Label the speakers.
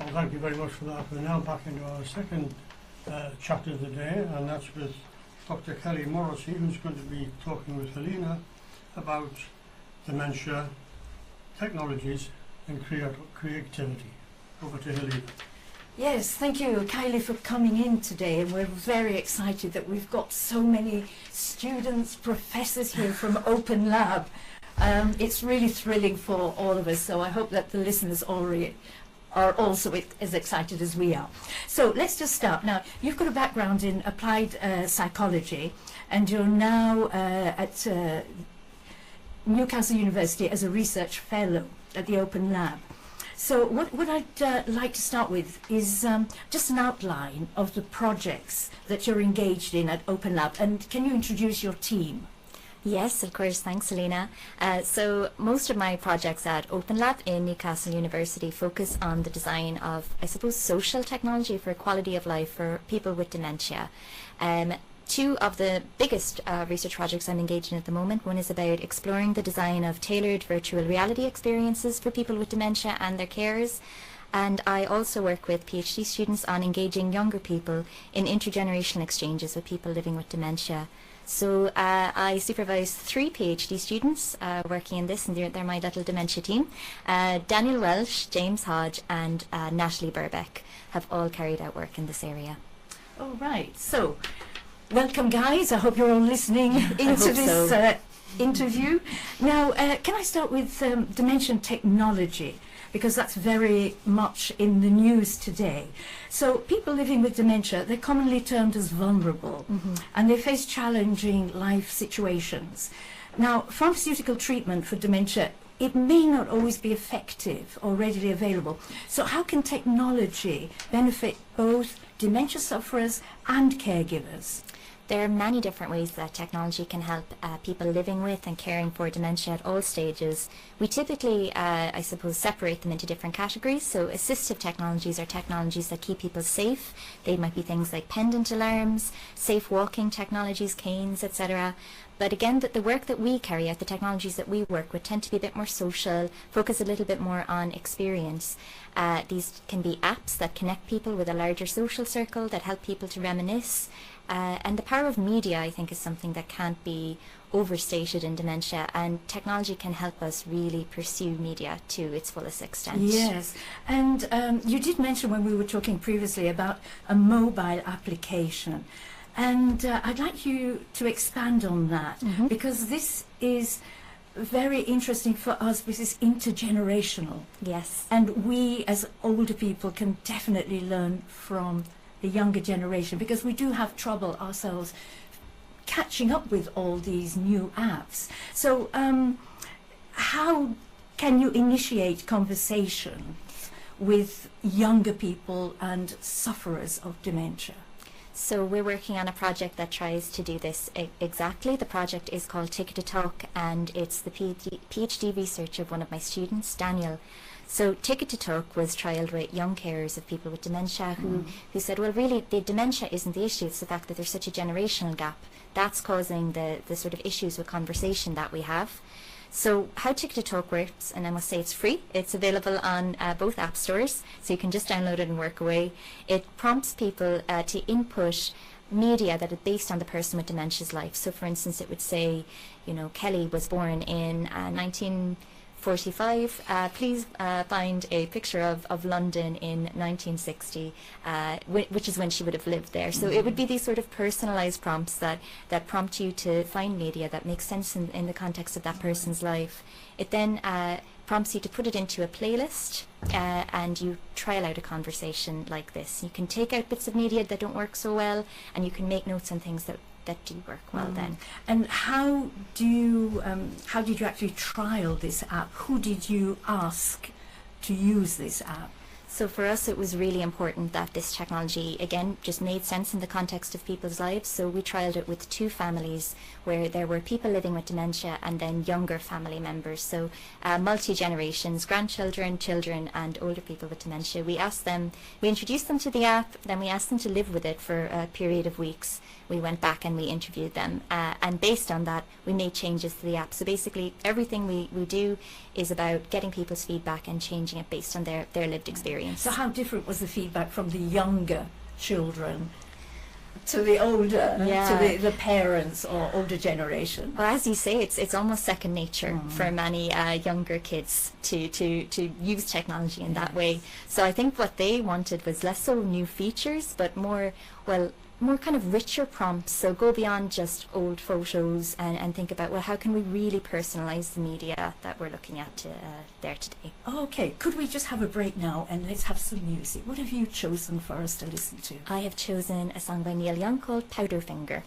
Speaker 1: Well, thank you very much for that. We're now back into our second chat of the day, and that's with Dr. Kellie Morrissey, who's going to be talking with Helena about dementia, technologies and creativity. Over to Helena.
Speaker 2: Yes, thank you, Kylie, for coming in today. And we're very excited that we've got so many students, professors here from Open Lab. It's really thrilling for all of us, so I hope that the listeners already are also as excited as we are. So let's just start. Now, you've got a background in applied psychology, and you're now at Newcastle University as a research fellow at the Open Lab. So what I'd like to start with is just an outline of the projects that you're engaged in at Open Lab, and can you introduce your team?
Speaker 3: Yes, of course. Thanks, Helena. So most of my projects at Open Lab in Newcastle University focus on the design of, I suppose, social technology for quality of life for people with dementia. Two of the biggest research projects I'm engaged in at the moment. One is about exploring the design of tailored virtual reality experiences for people with dementia and their carers. And I also work with PhD students on engaging younger people in intergenerational exchanges with people living with dementia. So I supervise 3 PhD students working in this, and they're my little dementia team. Daniel Welsh, James Hodge and Natalie Burbeck have all carried out work in this area.
Speaker 2: All right, so welcome guys, I hope you're all listening into this interview. Now, can I start with dementia technology? Because that's very much in the news today. So people living with dementia, they're commonly termed as vulnerable, and they face challenging life situations. Now, pharmaceutical treatment for dementia, it may not always be effective or readily available. So how can technology benefit both dementia sufferers and caregivers?
Speaker 3: There are many different ways that technology can help people living with and caring for dementia at all stages. We typically, I suppose, separate them into different categories. So assistive technologies are technologies that keep people safe. They might be things like pendant alarms, safe walking technologies, canes, etc. But again, the work that we carry out, the technologies that we work with, tend to be a bit more social, focus a little bit more on experience. These can be apps that connect people with a larger social circle, that help people to reminisce. And the power of media, I think, is something that can't be overstated in dementia, and technology can help us really pursue media to its fullest extent.
Speaker 2: Yes, and you did mention when we were talking previously about a mobile application, and I'd like you to expand on that, because this is very interesting for us because it's intergenerational.
Speaker 3: Yes.
Speaker 2: And we as older people can definitely learn from the younger generation, because we do have trouble ourselves catching up with all these new apps. So how can you initiate conversation with younger people and sufferers of dementia?
Speaker 3: So we're working on a project that tries to do this exactly. The project is called Ticket to Talk, and it's the PhD research of one of my students, Daniel. So Ticket to Talk was trialled with young carers of people with dementia who said, well, really, the dementia isn't the issue, it's the fact that there's such a generational gap. That's causing the sort of issues with conversation that we have. So how Ticket to Talk works, and I must say it's free, it's available on both app stores, so you can just download it and work away. It prompts people to input media that is based on the person with dementia's life. So for instance, it would say, you know, Kelly was born in 1945. Please find a picture of London in 1960, which is when she would have lived there. So it would be these sort of personalized prompts that prompt you to find media that makes sense in the context of that person's life. It then prompts you to put it into a playlist, and you trial out a conversation like this. You can take out bits of media that don't work so well, and you can make notes on things that do work well then.
Speaker 2: And how did you actually trial this app? Who did you ask to use this app?
Speaker 3: So for us, it was really important that this technology, again, just made sense in the context of people's lives. So we trialed it with 2 families where there were people living with dementia and then younger family members. So multi-generations, grandchildren, children and older people with dementia. We introduced them to the app, then we asked them to live with it for a period of weeks. We went back and we interviewed them. And based on that, we made changes to the app. So basically, everything we do is about getting people's feedback and changing it based on their lived experience. experience.
Speaker 2: So how different was the feedback from the younger children to the older, to the parents or older generation?
Speaker 3: Well, as you say, it's almost second nature for many younger kids to use technology in that way. So I think what they wanted was less so new features, but more kind of richer prompts. So go beyond just old photos and think about, well, how can we really personalize the media that we're looking at there today?
Speaker 2: Okay, could we just have a break now and let's have some music? What have you chosen for us to listen to?
Speaker 3: I have chosen a song by Neil Young called Powderfinger.